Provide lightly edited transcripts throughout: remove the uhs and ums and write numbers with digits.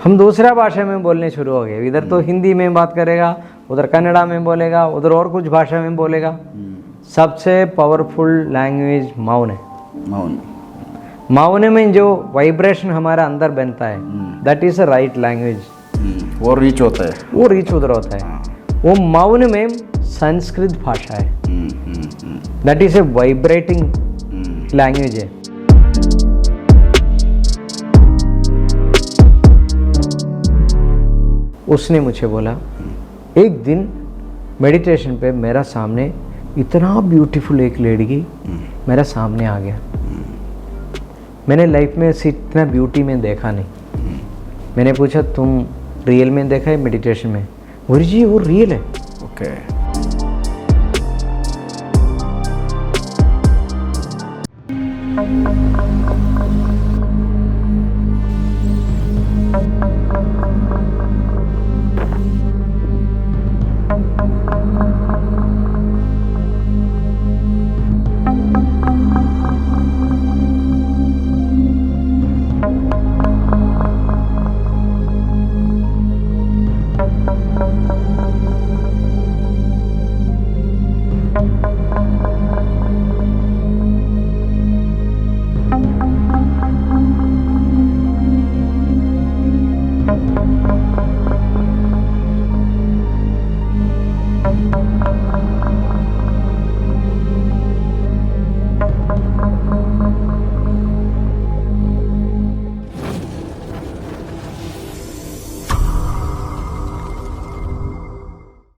हम दूसरा भाषा में बोलने शुरू हो गए। इधर तो हिंदी में बात करेगा, उधर कन्नड़ा में बोलेगा, उधर और कुछ भाषा में बोलेगा। सबसे पावरफुल लैंग्वेज मौन है। मौन मौन में जो वाइब्रेशन हमारा अंदर बनता है, that is a right language. वो रीच होता है, वो रीच उधर होता है। वो मौन में संस्कृत भाषा है, that is a vibrating language है। उसने मुझे बोला, एक दिन मेडिटेशन पे मेरा सामने इतना ब्यूटीफुल एक लड़की मेरा सामने आ गया। मैंने लाइफ में ऐसी इतना ब्यूटी में देखा नहीं। मैंने पूछा, तुम रियल में देखा है मेडिटेशन में? गुरु जी वो रियल है। ओके।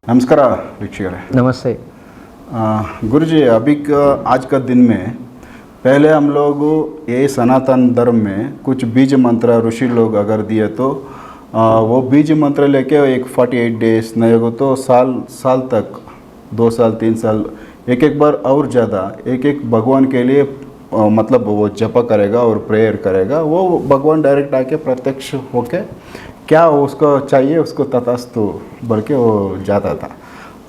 नमस्कार वीक्षकರೇ। नमस्ते। गुरुजी, आज का दिन में पहले हम लोग ये सनातन धर्म में कुछ बीज मंत्र ऋषि लोग अगर दिए तो वो बीज मंत्र लेके एक 48 डेज नहीं हो तो साल तक 2 साल 3 साल एक बार और ज़्यादा एक भगवान के लिए मतलब वो जप करेगा और प्रेयर करेगा। वो भगवान डायरेक्ट आके प्रत्यक्ष होके क्या उसको चाहिए उसको तथास्तु बोल के वो जाता था।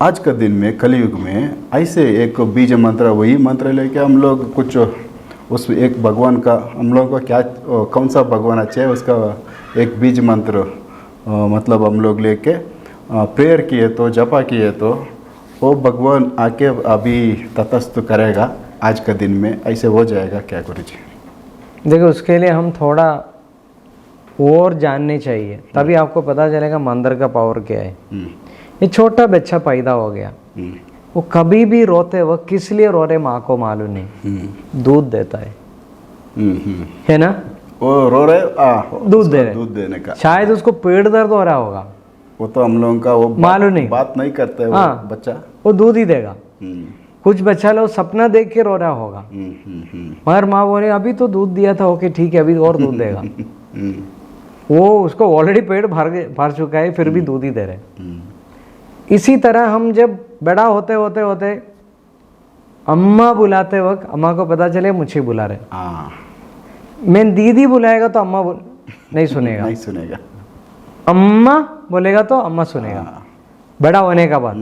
आज का दिन में कलयुग में ऐसे एक बीज मंत्र, वही मंत्र लेके हम लोग कुछ उस एक भगवान का हम लोग को क्या कौन सा भगवान अच्छा है उसका एक बीज मंत्र मतलब हम लोग लेके प्रेयर किए तो जपा किए तो वो भगवान आके अभी तटस्थ करेगा। आज का दिन में ऐसे हो जाएगा क्या गुरुजी? देखो, उसके लिए हम थोड़ा और जानने चाहिए, तभी आपको पता चलेगा मंदिर का पावर क्या है। ये छोटा बच्चा पैदा हो गया, वो कभी भी रोते वक्त किस लिए रो रहे माँ को मालूम नहीं। दूध देता है ना? वो रो रहे दूध दे रहे, दूध देने का शायद उसको पेट दर्द हो रहा होगा, वो तो हम लोगों का वो मालूम नहीं, बात नहीं करते वो हाँ, बच्चा वो दूध ही देगा। कुछ बच्चा लोग सपना देख के रो रहा होगा, मगर माँ बोले अभी तो दूध दिया था, ओके ठीक है अभी और दूध देगा। वो उसको ऑलरेडी पेट भर चुका है, फिर भी दूध ही दे रहे। इसी तरह हम जब बड़ा होते होते होते अम्मा बुलाते वक्त अम्मा को पता चले मुझे बुला रहे। मैं दीदी बुलाएगा तो अम्मा नहीं सुनेगा, नहीं सुनेगा। अम्मा बोलेगा तो अम्मा सुनेगा। बड़ा होने का बाद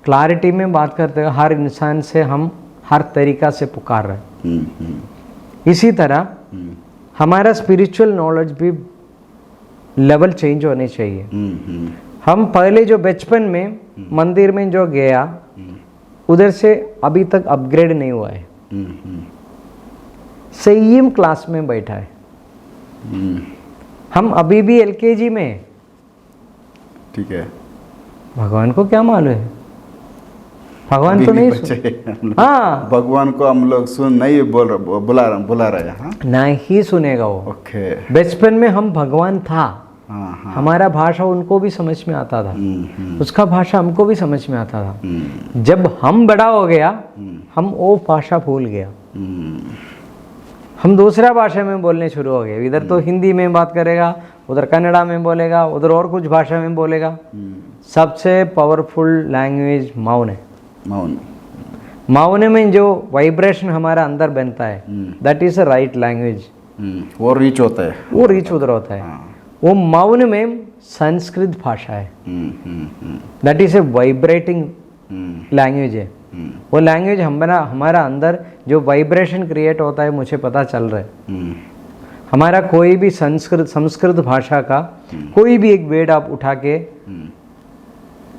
क्लैरिटी में बात करते हैं, हर इंसान से हम हर तरीका से पुकार रहे। इसी तरह हमारा स्पिरिचुअल नॉलेज भी लेवल चेंज होने चाहिए। हम पहले जो बचपन में मंदिर में जो गया उधर से अभी तक अपग्रेड नहीं हुआ है, सेम क्लास में बैठा है। हम अभी भी एलकेजी में है। ठीक है, भगवान को क्या मालूम है? भगवान तो नहीं हाँ, भगवान को हम लोग सुन नहीं बुला रहे हैं। हाँ? नहीं सुनेगा वो। ओके। बचपन में हम भगवान था, हाँ। हमारा भाषा उनको भी समझ में आता था, उसका भाषा हमको भी समझ में आता था। जब हम बड़ा हो गया हम वो भाषा भूल गया, हम दूसरा भाषा में बोलने शुरू हो गए। इधर तो हिंदी में बात करेगा, उधर कन्नड़ा में बोलेगा, उधर और कुछ भाषा में बोलेगा। सबसे पावरफुल लैंग्वेज मौन है। मौन में जो वाइब्रेशन हमारा अंदर बनता है, that is a right language. वो रीच होता है, वो रीच उधर होता है। वो मौन में संस्कृत भाषा है, that is a vibrating language है। वो लैंग्वेज हमारा अंदर जो वाइब्रेशन क्रिएट होता है मुझे पता चल रहा है। हमारा कोई भी संस्कृत भाषा का कोई भी एक वर्ड आप उठा के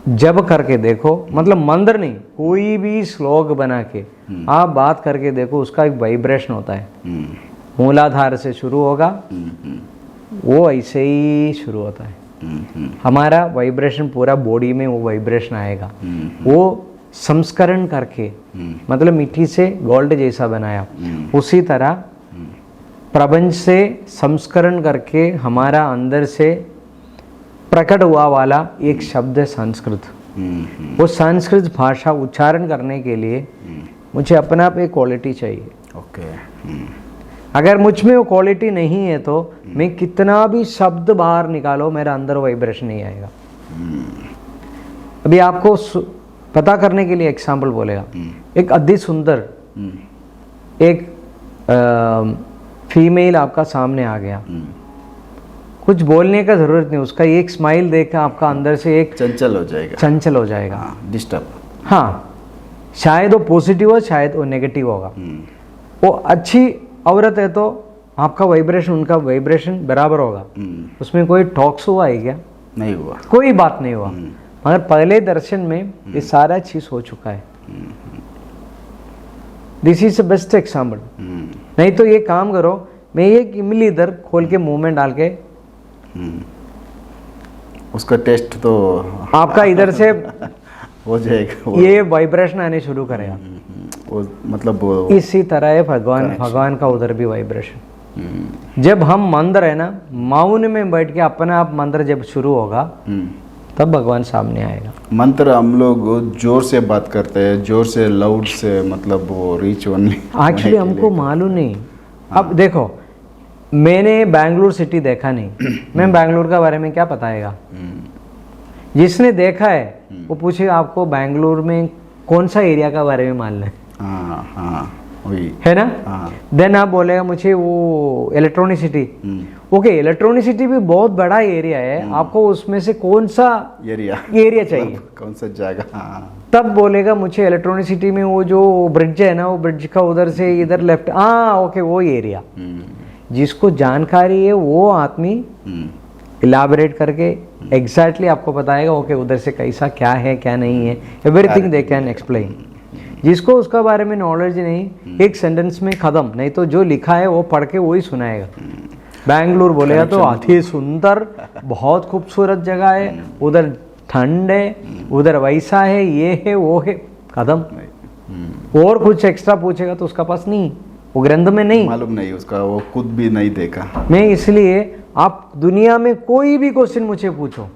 जब करके देखो, मतलब मंत्र नहीं, कोई भी श्लोक बना के आप बात करके देखो, उसका एक वाइब्रेशन होता है। मूलाधार से शुरू होगा, वो ऐसे ही शुरू होता है। हमारा वाइब्रेशन पूरा बॉडी में वो वाइब्रेशन आएगा। वो संस्करण करके, मतलब मिट्टी से गोल्ड जैसा बनाया, उसी तरह प्रपंच से संस्करण करके हमारा अंदर से प्रकट हुआ वाला एक शब्द है संस्कृत। वो संस्कृत भाषा उच्चारण करने के लिए मुझे अपने आप एक क्वालिटी चाहिए। ओके। अगर मुझ में वो क्वालिटी नहीं है तो मैं कितना भी शब्द बाहर निकालो, मेरा अंदर वाइब्रेशन नहीं आएगा। अभी आपको पता करने के लिए एग्जाम्पल बोलेगा, एक अति सुंदर एक फीमेल आपका सामने आ गया, कुछ बोलने का जरूरत नहीं, उसका एक स्माइल देखकर आपका अंदर से एक चंचल हो जाएगा, डिस्टर्ब। हाँ, शायद वो पॉजिटिव हो, शायद वो नेगेटिव होगा। वो अच्छी औरत है तो आपका वाइब्रेशन उनका वाइब्रेशन बराबर होगा, उसमें कोई टॉक्स हुआ है क्या? नहीं हुआ, कोई बात नहीं हुआ। मगर पहले दर्शन में ये सारा चीज हो चुका है। This is the best example. नहीं तो ये काम करो, मैं एक इमली इधर खोल के मुंह में डाल के, उसका टेस्ट तो आपका इधर से हो जाएगा, ये वाइब्रेशन आने शुरू करेगा। वो मतलब इसी तरह है भगवान का उधर भी वाइब्रेशन। जब हम मंत्र है ना, मौन में बैठ के अपने आप मंत्र जब शुरू होगा तब भगवान सामने आएगा। मंत्र हम लोग जोर से बात करते हैं, जोर से लाउड से, मतलब वो रीच होने एक्चुअली हमको मालूम नहीं। अब देखो, मैंने बेंगलुरु सिटी देखा नहीं, मैं बेंगलुरु का बारे में क्या बताएगा। जिसने देखा है वो पूछे आपको बेंगलुरु में कौन सा एरिया का बारे में मालूम है। वही है ना। देन आप बोलेगा मुझे वो इलेक्ट्रॉनिसिटी। ओके, इलेक्ट्रॉनिसिटी भी बहुत बड़ा एरिया है, आपको उसमें से कौन सा एरिया चाहिए, कौन सा जगह। तब बोलेगा मुझे इलेक्ट्रॉनिसिटी में वो जो ब्रिज है ना, वो ब्रिज का उधर से इधर लेफ्ट, ओके वो एरिया। जिसको जानकारी है वो आदमी इलाबरेट करके एग्जैक्टली आपको बताएगा, ओके उधर से कैसा क्या है क्या नहीं है, एवरीथिंग दे कैन एक्सप्लेन। जिसको उसका बारे में नॉलेज नहीं, एक सेंटेंस में खत्म, नहीं तो जो लिखा है वो पढ़ के वही सुनाएगा। बेंगलुरु बोलेगा तो अति सुंदर, बहुत खूबसूरत जगह है, उधर ठंड है, उधर वैसा है, ये है वो है, खत्म। और कुछ एक्स्ट्रा पूछेगा तो उसका पास नहीं, वो ग्रंथ में नहीं, मालूम नहीं उसका, वो खुद भी नहीं देखा। मैं इसलिए आप दुनिया में कोई भी क्वेश्चन मुझे पूछो,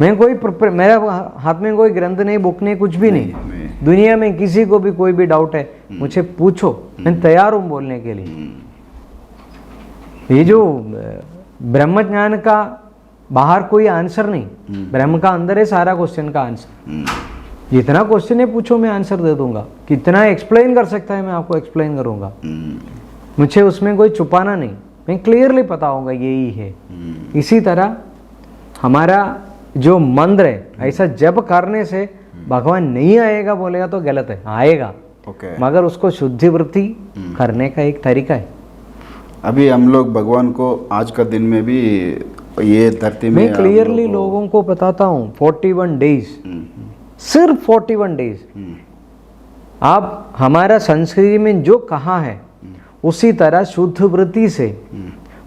मैं कोई मेरे हाथ में कोई ग्रंथ नहीं, बुक नहीं, कुछ भी नहीं। दुनिया में किसी को भी कोई भी डाउट है मुझे पूछो, मैं तैयार हूं बोलने के लिए। ये जो ब्रह्म ज्ञान का बाहर कोई आंसर नहीं, ब्रह्म का अंदर है सारा क्वेश्चन का आंसर। जितना क्वेश्चन है पूछो, मैं आंसर दे दूंगा। कितना एक्सप्लेन कर सकता है मैं आपको एक्सप्लेन करूंगा। मुझे उसमें कोई छुपाना नहीं, मैं क्लियरली पता होगा यही है। इसी तरह हमारा जो मंत्र है, ऐसा जब करने से भगवान नहीं आएगा बोलेगा तो गलत है, आएगा मगर उसको शुद्धि वृत्ति करने का एक तरीका है। अभी हम लोग भगवान को आज का दिन में भी ये धरती में मैं क्लियरली लोगों को बताता हूँ 41 डेज, सिर्फ 41 डेज। आप हमारा संस्कृति में जो कहा है उसी तरह शुद्ध वृत्ति से,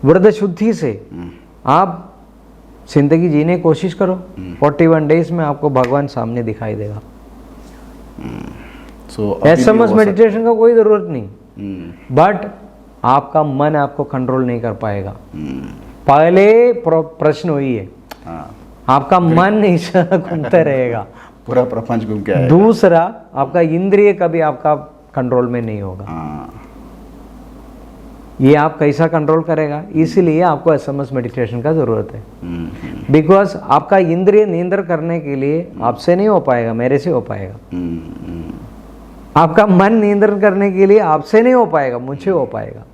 व्रत शुद्धि से आप जिंदगी जीने की कोशिश करो। 41 डेज में आपको भगवान सामने दिखाई देगा। एसएमएस मेडिटेशन का कोई जरूरत नहीं, बट आपका मन आपको कंट्रोल नहीं कर पाएगा। पहले प्रश्न वही है, आपका मन नहीं घूमता रहेगा, पूरा प्रपंच घूम के आएगा। दूसरा, आपका इंद्रिय कभी आपका कंट्रोल में नहीं होगा। ये आप कैसा कंट्रोल करेगा, इसीलिए आपको एसएमएस मेडिटेशन का जरूरत है। बिकॉज आपका इंद्रिय नियंत्रण करने के लिए आपसे नहीं हो पाएगा, मेरे से हो पाएगा। आपका मन नियंत्रण करने के लिए आपसे नहीं हो पाएगा, मुझे हो पाएगा।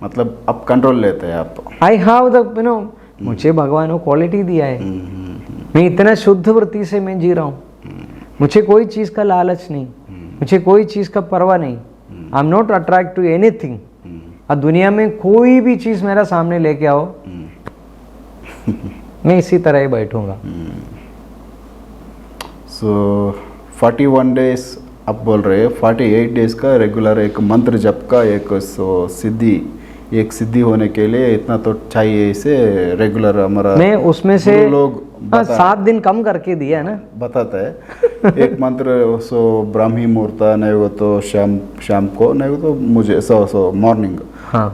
मतलब अब कंट्रोल लेते हैं आप। आई हैव द मुझे भगवान को क्वालिटी दिया है। मैं इतना शुद्ध वृत्ति से मैं जी रहा हूँ, मुझे कोई चीज का लालच नहीं, मुझे कोई चीज का परवाह नहीं। I am not attract to anything. अब दुनिया में कोई भी चीज मेरा सामने लेके आओ, मैं इसी तरह ही बैठूंगा। सो 41 डेज आप बोल रहे हैं, 48 डेज का रेगुलर एक मंत्र जप का एक सिद्धि होने के लिए इतना तो चाहिए, इसे रेगुलर हमारा मैं उसमें से गुरु लोग 7 दिन कम करके दिया है ना, बताता है। एक मंत्र सो ब्राह्मी मुहूर्त, नहीं वो तो शाम को, नहीं वो तो मुझे सो मॉर्निंग। हाँ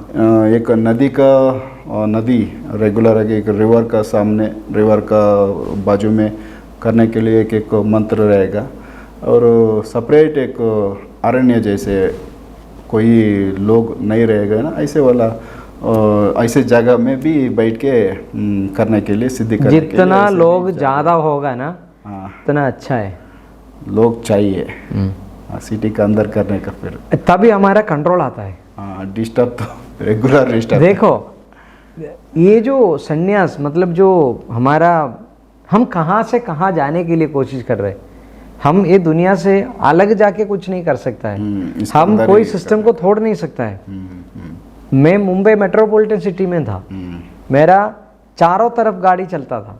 एक नदी रेगुलर है, एक रिवर का सामने, रिवर का बाजू में करने के लिए एक मंत्र रहेगा, और सेपरेट एक अरण्य जैसे कोई लोग नहीं रहेगा ना, ऐसे वाला ऐसे जगह में भी बैठ के करने के लिए, सिद्धि करने के लिए जितना लोग ज़्यादा होगा ना हाँ, उतना अच्छा है। लोग चाहिए सिटी के अंदर करने का, फिर तभी हमारा कंट्रोल आता है। हाँ, डिस्टर्ब तो रेगुलर डिस्टर्ब। देखो ये जो संन्यास मतलब जो हमारा, हम कहाँ से कहाँ जाने के लिए कोशिश कर रहे हैं, हम ये दुनिया से अलग जाके कुछ नहीं कर सकता है, हम कोई सिस्टम को तोड़ नहीं सकता है। मैं मुंबई मेट्रोपॉलिटन सिटी में था, मेरा चारों तरफ गाड़ी चलता था,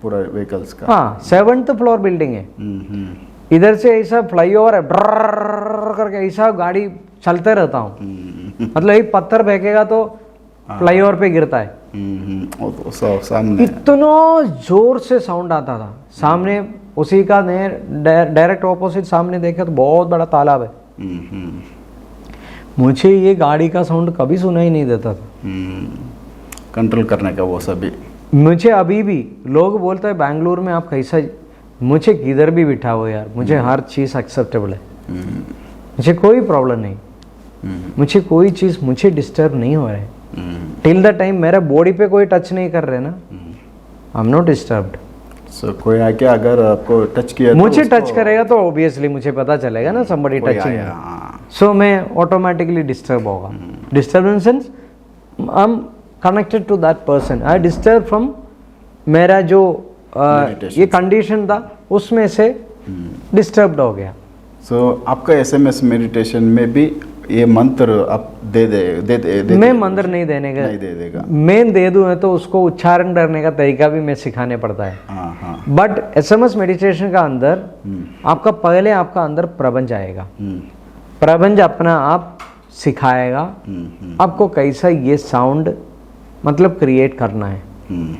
पूरा व्हीकल्स का। हाँ 7th फ्लोर बिल्डिंग है, इधर से ऐसा फ्लाईओवर है, ब्रर करके ऐसा गाड़ी चलते रहता हूँ। मतलब एक पत्थर फेंकेगा तो फ्लाईओवर पे गिरता है, तो सामने इतना जोर से साउंड आता था। सामने उसी का डायरेक्ट ऑपोजिट सामने देखे तो बहुत बड़ा तालाब है। मुझे ये गाड़ी का साउंड कभी सुना ही नहीं देता था। कंट्रोल करने का वो सभी। मुझे अभी भी लोग बोलते हैं बेंगलुरु में आप कैसा, मुझे किधर भी बिठाओ यार, मुझे हर चीज़ एक्सेप्टेबल है, मुझे कोई प्रॉब्लम नहीं, मुझे कोई चीज़ मुझे डिस्टर्ब नहीं हो रहा है टिल द टाइम मेरा बॉडी पे कोई टच नहीं कर रहे ना, आई एम नॉट डिस्टर्ब्ड। सो कोई आके अगर आपको टच किया तो मुझे टच करेगा तो ऑब्वियसली मुझे पता चलेगा ना somebody टचिंग, सो मैं ऑटोमेटिकली डिस्टर्ब होगा। Disturb in sense I am connected to that person, I disturb from मेरा जो ये कंडीशन था उसमें से डिस्टर्ब्ड हो गया। सो आपका SMS मेडिटेशन में भी ये मंत्र आप दे मैं मंत्र नहीं देने का, नहीं दे देगा, मैं दे दूं तो उसको उच्चारण करने का तरीका भी मैं सिखाने पड़ता है। बट SMS मेडिटेशन का अंदर आपका पहले आपका अंदर प्रबंध आएगा, प्रबंध अपना आप सिखाएगा आपको कैसा ये साउंड मतलब क्रिएट करना है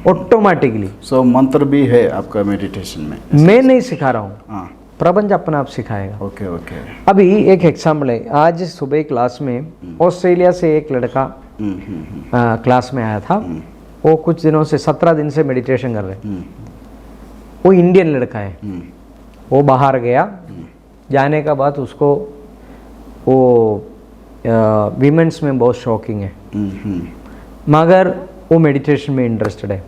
ऑटोमेटिकली। सो मंत्र भी है आपका मेडिटेशन में? मैं नहीं सिखा रहा हूँ, प्रबंध अपना आप सिखाएगा। Okay okay. अभी एक एग्जाम्पल है, आज सुबह क्लास में ऑस्ट्रेलिया से एक लड़का क्लास में आया था, वो कुछ दिनों से 17 दिन से मेडिटेशन कर रहे, वो इंडियन लड़का है, वो बाहर गया, जाने का बाद उसको वो वीमेंस में बहुत शौकिंग है, मगर वो मेडिटेशन में इंटरेस्टेड है।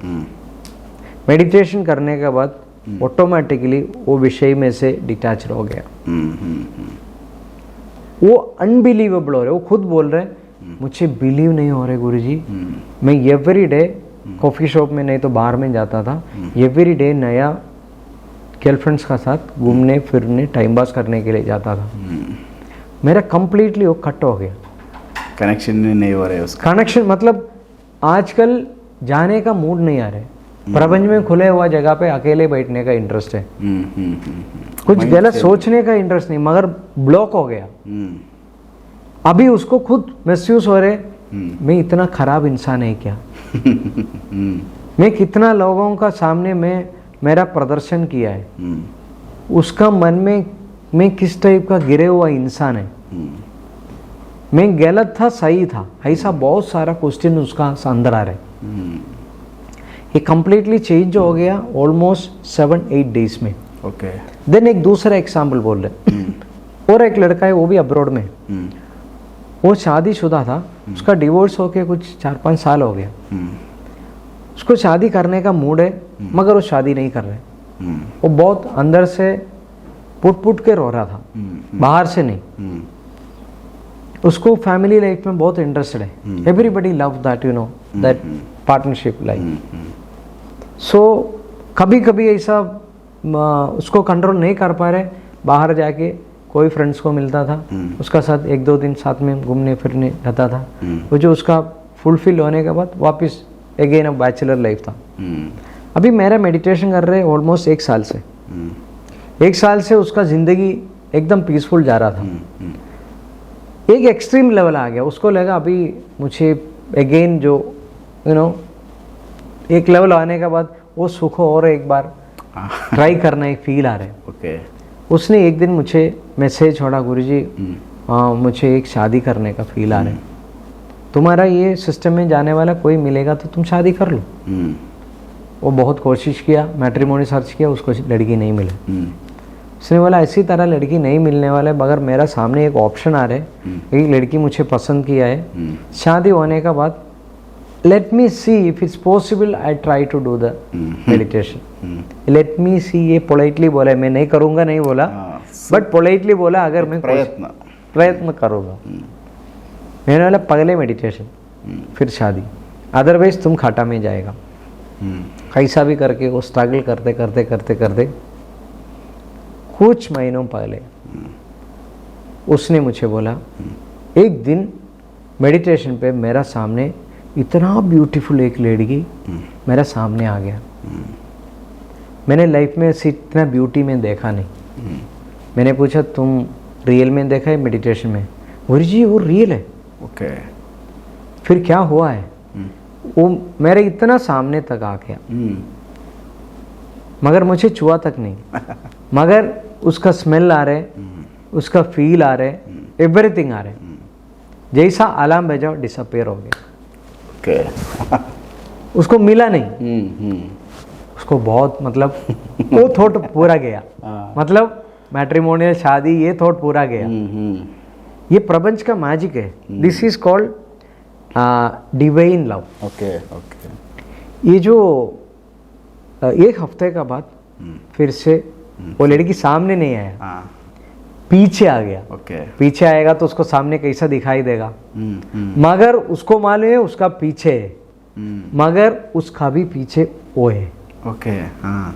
मेडिटेशन करने के बाद ऑटोमेटिकली वो विषय में से डिटैच हो गया। वो अनबिलीवेबल हो रहे, वो खुद बोल रहे मुझे बिलीव नहीं हो रहे गुरुजी, मैं एवरी डे कॉफ़ी शॉप में नहीं तो बाहर में जाता था, एवरी डे नया गर्लफ्रेंड्स का साथ घूमने फिरने टाइम पास करने के लिए जाता था, मेरा कंप्लीटली वो कट हो गया, कनेक्शन नहीं हो रहा है उसका। कनेक्शन मतलब आजकल जाने का मूड नहीं आ रहा है, प्रपंच में खुले हुआ जगह पे अकेले बैठने का इंटरेस्ट है, कुछ गलत सोचने का इंटरेस्ट नहीं, मगर ब्लॉक हो गया। अभी उसको खुद महसूस हो रहे मैं इतना खराब इंसान है क्या, मैं कितना लोगों का सामने में मेरा प्रदर्शन किया है, उसका मन में मैं किस टाइप का गिरे हुआ इंसान है, मैं गलत था सही था, ऐसा बहुत सारा क्वेश्चन उसका अंदर आ रहा है। ये कंप्लीटली चेंज हो गया ऑलमोस्ट 7-8 डेज में। ओके। देन एक दूसरा एग्जाम्पल बोल रहे, और एक लड़का है वो भी अब्रॉड में, वो शादीशुदा था, उसका डिवोर्स होके कुछ 4-5 साल हो गया, उसको शादी करने का मूड है मगर वो शादी नहीं कर रहे, वो बहुत अंदर से पुट के रो रहा था, बाहर से नहीं। उसको फैमिली लाइफ में बहुत इंटरेस्टेड है, everybody love that you know that partnership life. So कभी कभी ऐसा उसको कंट्रोल नहीं कर पा रहे, बाहर जाके कोई फ्रेंड्स को मिलता था, उसका साथ 1-2 दिन साथ में घूमने फिरने रहता था। वो जो उसका फुलफिल होने के बाद वापस अगेन अब बैचलर लाइफ था। अभी मेरा मेडिटेशन कर रहे ऑलमोस्ट 1 साल से। 1 साल से उसका ज़िंदगी एकदम पीसफुल जा रहा था। एक एक्सट्रीम लेवल आ गया, उसको लगा अभी मुझे अगेन जो एक लेवल आने के बाद वो सुख और एक बार ट्राई करना, एक फील आ रहा है। ओके। उसने एक दिन मुझे मैसेज छोड़ा, गुरुजी मुझे एक शादी करने का फील आ रहा है, तुम्हारा ये सिस्टम में जाने वाला कोई मिलेगा तो तुम शादी कर लो। वो बहुत कोशिश किया, मैट्रिमोनी सर्च किया, उसको लड़की नहीं मिली। उसने बोला ऐसी तरह लड़की नहीं मिलने वाला है, मगर मेरा सामने एक ऑप्शन आ रहा है, एक लड़की मुझे पसंद किया है, शादी होने का बाद let me see if it's possible I try to do the meditation. Let me see, ये पोलाइटली बोला, मैं नहीं करूँगा नहीं बोला, बट पोलाइटली बोला अगर मैं प्रयत्न करूँगा। मैंने बोला पहले मेडिटेशन फिर शादी, अदरवाइज तुम खाटा में जाएगा। कैसा भी करके वो स्ट्रगल करते करते करते करते कुछ महीनों पहले उसने मुझे बोला, एक दिन मेडिटेशन पे मेरा सामने इतना ब्यूटीफुल एक लड़की मेरा सामने आ गया। मैंने लाइफ में ऐसी इतना ब्यूटी में देखा नहीं। मैंने पूछा तुम रियल में देखा है मेडिटेशन में? गुरुजी वो रियल है। ओके। फिर क्या हुआ है? वो मेरे इतना सामने तक आ गया, मगर मुझे छुआ तक नहीं, मगर उसका स्मेल आ रहे, उसका फील आ रहे, एवरीथिंग आ रहे। जैसा अलार्म बजा डिसअपियर हो गया। ओके। उसको मिला नहीं। उसको बहुत मतलब वो थॉट पूरा गया, मतलब मैट्रिमोनियल शादी ये थॉट पूरा गया। ये प्रपंच का मैजिक है। This is called divine love. Okay okay. ये जो 1 हफ्ते का बाद फिर से वो लड़की सामने नहीं आया, पीछे आ गया। ओके। पीछे आएगा तो उसको सामने कैसा दिखाई देगा, मगर उसको मालूम है उसका पीछे है, मगर उसका भी पीछे वो है। ओके। हाँ,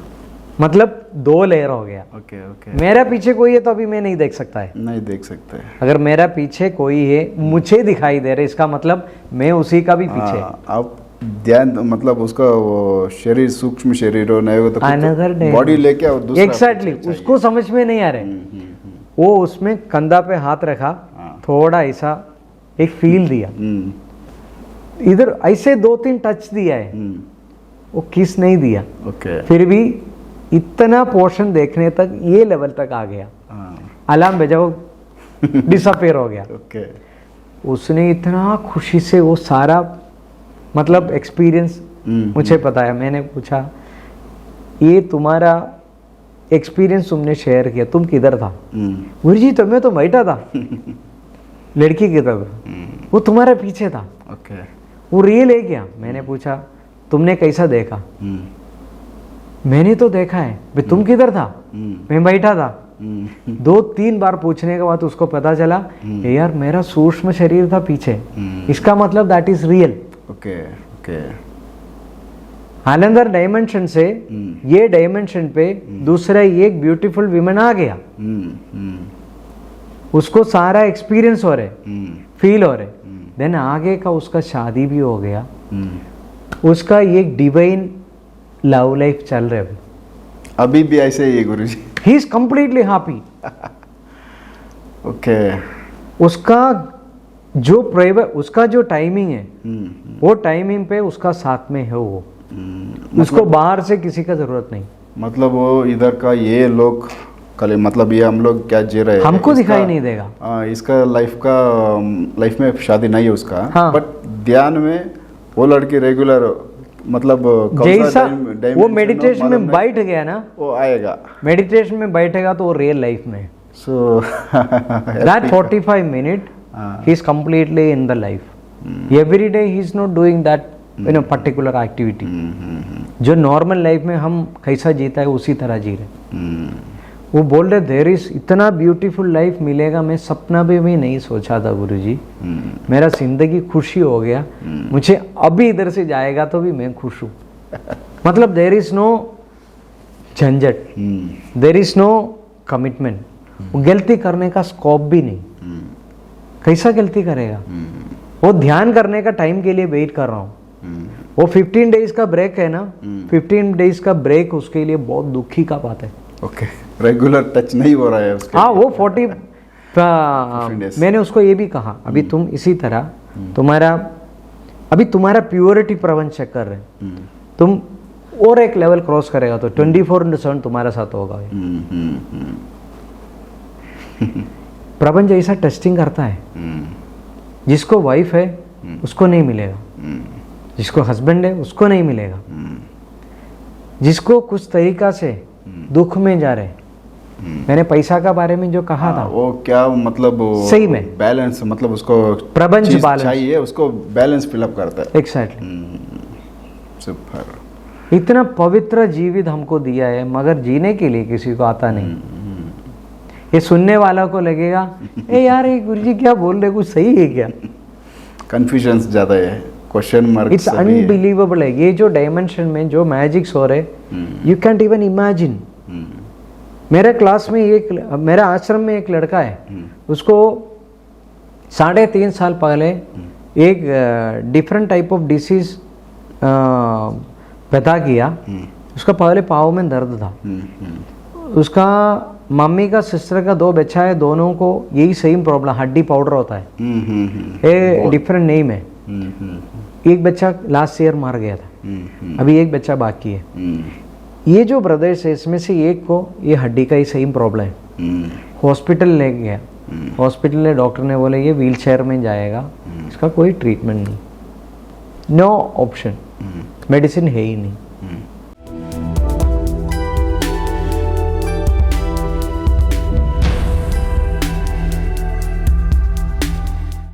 मतलब 2 लेयर हो गया। Okay okay. मेरा पीछे कोई है तो अभी मैं नहीं देख सकता है, नहीं देख सकते। अगर मेरा पीछे कोई है मुझे दिखाई दे रहा है, इसका मतलब मैं उसी का भी पीछे। आप ध्यान मतलब उसका वो शरीर सूक्ष्म शरीर हो नहीं हो तो Another day. बॉडी लेके और दूसरा एग्जैक्टली उसको समझ में नहीं आ रहा। वो उसमें कंधा पे हाथ रखा, थोड़ा ऐसा एक फील दिया, इधर ऐसे 2-3 टच दिया है, वो किस नहीं दिया। ओके। फिर भी इतना पोर्शन देखने तक ये लेवल तक आ गया। अलार्म बजा, वो डिसअपियर हो गया। ओके। उसने इतना खुशी से वो सारा मतलब एक्सपीरियंस मुझे बताया। मैंने पूछा ये तुम्हारा एक्सपीरियंस तुमने शेयर किया, तुम किधर था? गुरुजी तो मैं तो बैठा था। लड़की किधर था? वो तुम्हारे पीछे था। ओके। वो रियल है क्या? मैंने पूछा तुमने कैसा देखा? मैंने तो देखा है भाई, तुम किधर था? मैं बैठा था। 2-3 बार पूछने के बाद उसको पता चला यार मेरा सूक्ष्म शरीर था पीछे, इसका मतलब that is real. Okay okay. Another dimension से ये डायमेंशन पे दूसरा एक ब्यूटीफुल विमेन आ गया। उसको सारा एक्सपीरियंस हो रहे, फील हो रहे, देन आगे का उसका शादी भी हो गया। उसका एक डिवाइन लव लाइफ चल रहा है अभी भी ऐसे ही है गुरुजी। He is completely happy. Okay. उसका जो प्राइवेट उसका जो टाइमिंग है वो टाइमिंग पे उसका साथ में है वो। उसको बाहर से किसी का जरूरत नहीं। मतलब वो इधर का ये लोग कल मतलब ये हम लोग क्या जी रहे हैं हमको दिखाई नहीं देगा। इसका लाइफ में शादी नहीं है उसका। हाँ। बट ध्यान में वो लड़की रेगुलर मतलब जैसा वो मेडिटेशन में बैठ गया ना, वो आएगा। मेडिटेशन में बैठेगा तो वो रियल लाइफ में। So that 45 minute he is completely in the life. Every day he is not doing that in a particular activity. जो नॉर्मल लाइफ में हम कैसा जीता है उसी तरह जी रहे। वो बोल रहे देयर इज इतना ब्यूटीफुल लाइफ मिलेगा, मैं सपना भी नहीं सोचा था गुरुजी। मेरा जिंदगी खुशी हो गया, मुझे अभी इधर से जाएगा तो भी मैं खुश हूँ। मतलब देयर इज नो झंझट, देयर इज नो कमिटमेंट, वो गलती करने का स्कोप भी नहीं, कैसा गलती करेगा? वो ध्यान करने का टाइम के लिए वेट कर रहा हूँ। वो 15 डेज का ब्रेक है ना, 15 डेज का ब्रेक उसके लिए बहुत दुखी का बात है। ओके, रेगुलर टच नहीं हो रहा है उसके। हाँ, वो 40 मैंने उसको ये भी कहा, अभी तुम इसी तरह तुम्हारा प्योरिटी प्रबंध चेक कर रहे हैं, तुम और एक लेवल क्रॉस करेगा तो 24/7 तुम्हारे साथ होगा। प्रबंध ऐसा टेस्टिंग करता है, जिसको वाइफ है उसको नहीं मिलेगा, जिसको हस्बैंड है उसको नहीं मिलेगा, जिसको कुछ तरीका से दुख में जा रहे। मैंने पैसा का बारे में जो कहा था, वो क्या मतलब सही में बैलेंस, मतलब उसको प्रबंध चीज बैलेंस चाहिए, उसको बैलेंस फिलअप करता है। एग्जैक्टली। सुपर। इतना पवित्र जीवित हमको दिया है, मगर जीने के लिए किसी को आता नहीं। ये सुनने वाला को लगेगा ए यार ये गुरुजी क्या बोल रहे, कुछ सही है क्या? कंफ्यूजन ज्यादा है, क्वेश्चन मार्क। इट्स अनबिलीवेबल है। ये जो डायमेंशन में जो मैजिक्स हो रहे, यू कैंट इवन इमेजिन। मेरे क्लास में मेरे आश्रम में एक लड़का है, उसको 3.5 साल पहले एक डिफरेंट टाइप ऑफ डिसीज पता किया। उसका पहले पाँव में दर्द था। उसका मम्मी का सिस्टर का 2 बच्चा है, दोनों को यही सेम प्रॉब्लम, हड्डी पाउडर होता है। ये डिफरेंट नेम है। एक बच्चा लास्ट ईयर मार गया था, अभी एक बच्चा बाकी है। ये जो ब्रदर्स है, इसमें से एक को ये हड्डी का ही सेम प्रॉब्लम है। हॉस्पिटल ले गया, हॉस्पिटल में डॉक्टर ने बोले ये व्हील चेयर में जाएगा, इसका कोई ट्रीटमेंट नहीं, नो ऑप्शन, मेडिसिन है ही नहीं।